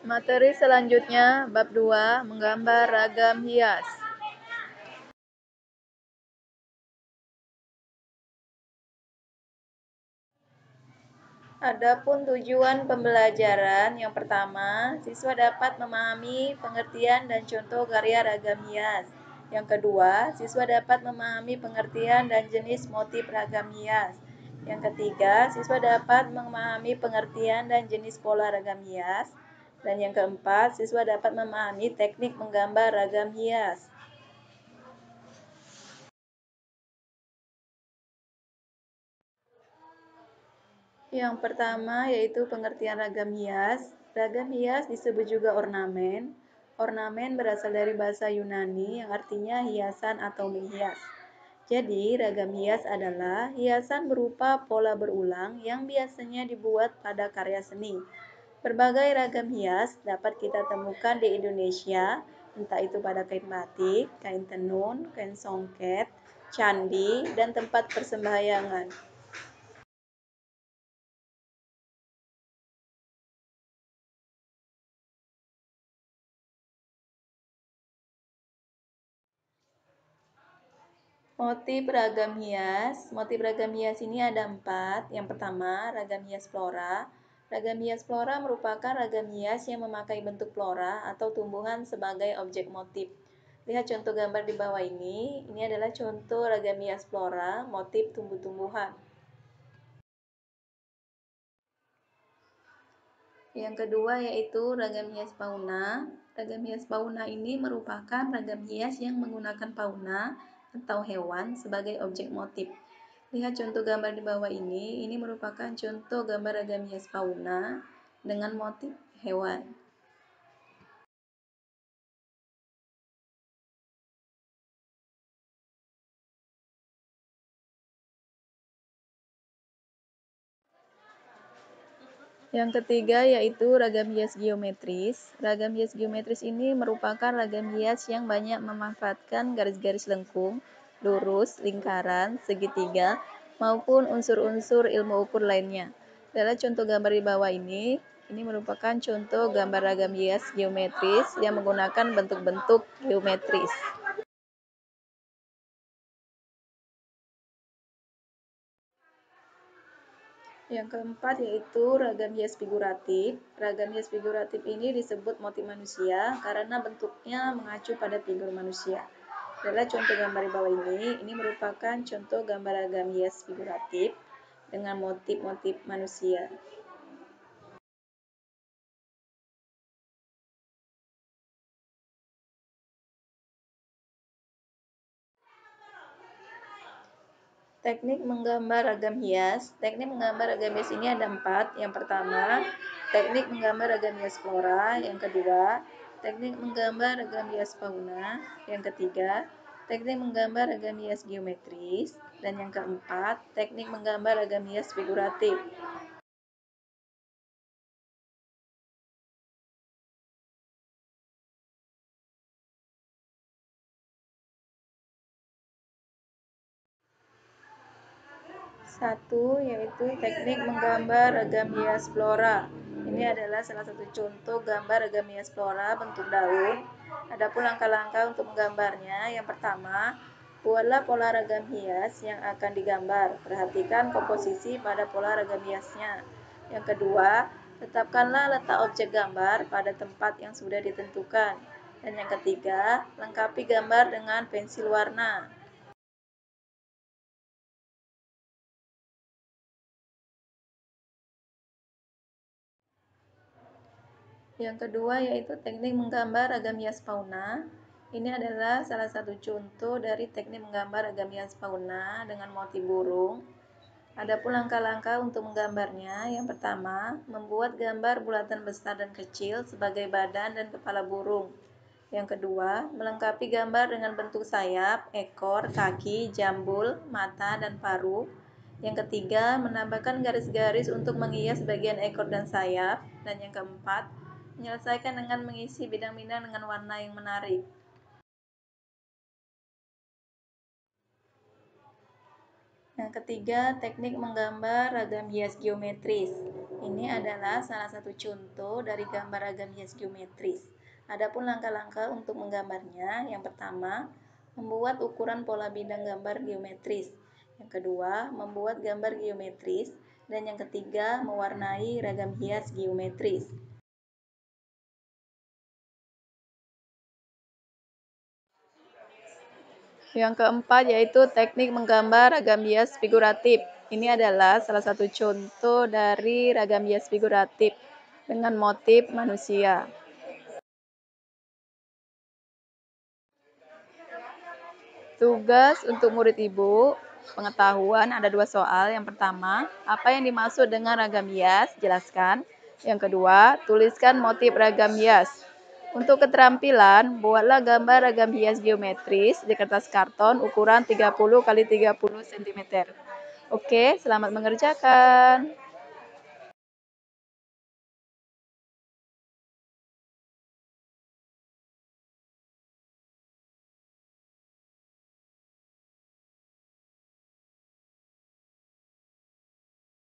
Materi selanjutnya, bab 2, menggambar ragam hias. Adapun tujuan pembelajaran, yang pertama, siswa dapat memahami pengertian dan contoh karya ragam hias. Yang kedua, siswa dapat memahami pengertian dan jenis motif ragam hias. Yang ketiga, siswa dapat memahami pengertian dan jenis pola ragam hias. Dan yang keempat, siswa dapat memahami teknik menggambar ragam hias. Yang pertama yaitu pengertian ragam hias. Ragam hias disebut juga ornamen. Ornamen berasal dari bahasa Yunani yang artinya hiasan atau menghias. Jadi, ragam hias adalah hiasan berupa pola berulang yang biasanya dibuat pada karya seni. Berbagai ragam hias dapat kita temukan di Indonesia, entah itu pada kain batik, kain tenun, kain songket, candi, dan tempat persembahyangan. Motif ragam hias. Motif ragam hias ini ada 4. Yang pertama, ragam hias flora. Ragam hias flora merupakan ragam hias yang memakai bentuk flora atau tumbuhan sebagai objek motif. Lihat contoh gambar di bawah ini. Ini adalah contoh ragam hias flora, motif tumbuh-tumbuhan. Yang kedua yaitu ragam hias fauna. Ragam hias fauna ini merupakan ragam hias yang menggunakan fauna atau hewan sebagai objek motif. Lihat contoh gambar di bawah ini. Ini merupakan contoh gambar ragam hias fauna dengan motif hewan. Yang ketiga yaitu ragam hias geometris. Ragam hias geometris ini merupakan ragam hias yang banyak memanfaatkan garis-garis lengkung, lurus, lingkaran, segitiga, maupun unsur-unsur ilmu ukur lainnya. Adalah contoh gambar di bawah ini merupakan contoh gambar ragam hias geometris yang menggunakan bentuk-bentuk geometris. Yang keempat yaitu ragam hias figuratif. Ragam hias figuratif ini disebut motif manusia karena bentuknya mengacu pada figur manusia. Adalah contoh gambar di bawah ini merupakan contoh gambar ragam hias figuratif dengan motif-motif manusia. Teknik menggambar ragam hias. Teknik menggambar ragam hias ini ada 4. Yang pertama, teknik menggambar ragam hias flora. Yang kedua, teknik menggambar ragam hias fauna. Yang ketiga, teknik menggambar ragam hias geometris. Dan yang keempat, teknik menggambar ragam hias figuratif. Satu yaitu teknik menggambar ragam hias flora. Ini adalah salah satu contoh gambar ragam hias flora bentuk daun. Adapun langkah-langkah untuk menggambarnya. Yang pertama, buatlah pola ragam hias yang akan digambar. Perhatikan komposisi pada pola ragam hiasnya. Yang kedua, tetapkanlah letak objek gambar pada tempat yang sudah ditentukan. Dan yang ketiga, lengkapi gambar dengan pensil warna. Yang kedua yaitu teknik menggambar ragam hias fauna. Ini adalah salah satu contoh dari teknik menggambar ragam hias fauna dengan motif burung. Adapun langkah-langkah untuk menggambarnya. Yang pertama, membuat gambar bulatan besar dan kecil sebagai badan dan kepala burung. Yang kedua, melengkapi gambar dengan bentuk sayap, ekor, kaki, jambul, mata, dan paruh. Yang ketiga, menambahkan garis-garis untuk menghias bagian ekor dan sayap. Dan yang keempat, menyelesaikan dengan mengisi bidang-bidang dengan warna yang menarik. Yang ketiga, teknik menggambar ragam hias geometris. Ini adalah salah satu contoh dari gambar ragam hias geometris. Adapun langkah-langkah untuk menggambarnya, yang pertama, membuat ukuran pola bidang gambar geometris. Yang kedua, membuat gambar geometris. Dan yang ketiga, mewarnai ragam hias geometris. Yang keempat yaitu teknik menggambar ragam hias figuratif. Ini adalah salah satu contoh dari ragam hias figuratif dengan motif manusia. Tugas untuk murid Ibu, pengetahuan ada 2 soal. Yang pertama, apa yang dimaksud dengan ragam hias? Jelaskan. Yang kedua, tuliskan motif ragam hias. Untuk keterampilan, buatlah gambar ragam hias geometris di kertas karton ukuran 30 x 30 cm. Oke, selamat mengerjakan.